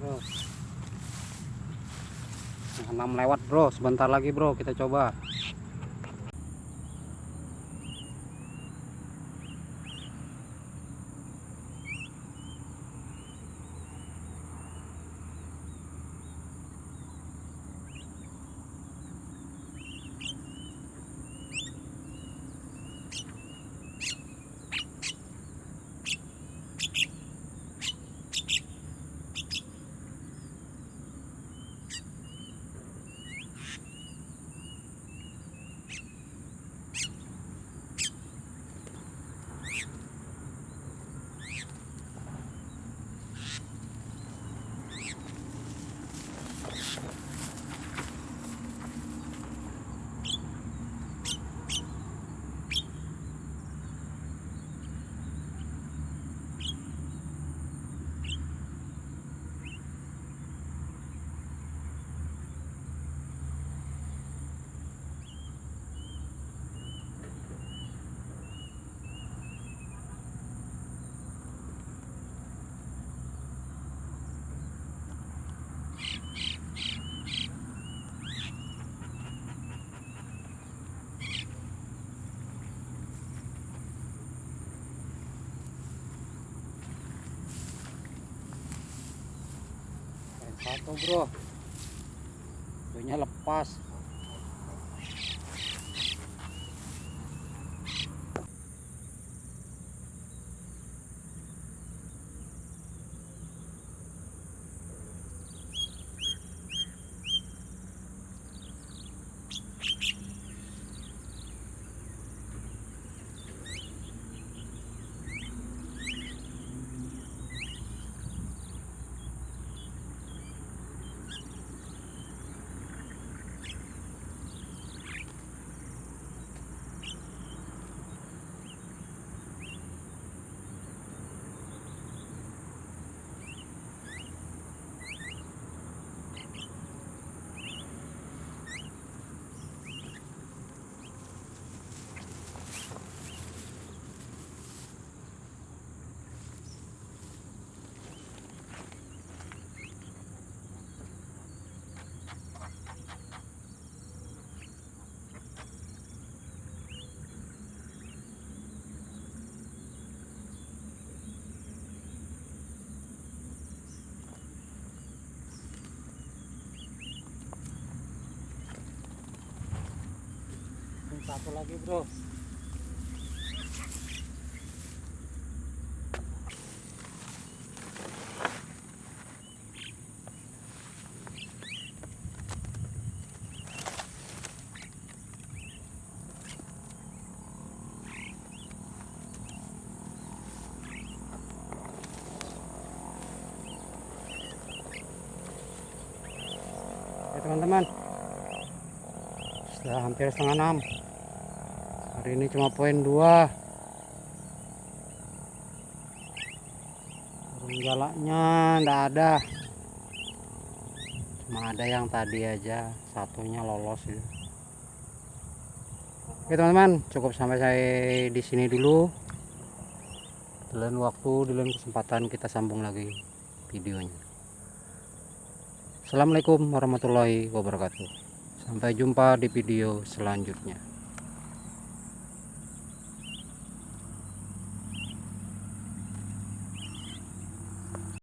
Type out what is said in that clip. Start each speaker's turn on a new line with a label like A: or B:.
A: bro. 6 lewat bro, sebentar lagi bro kita coba. Satu bro, punya lepas. Satu lagi bro. Oke teman-teman, sudah hampir setengah 6. Hari ini cuma poin 2. Burung jalaknya enggak ada. Cuma ada yang tadi aja, satunya lolos gitu. Oke teman-teman, cukup sampai saya di sini dulu. Di lain waktu, di lain kesempatan kita sambung lagi videonya. Assalamualaikum warahmatullahi wabarakatuh. Sampai jumpa di video selanjutnya.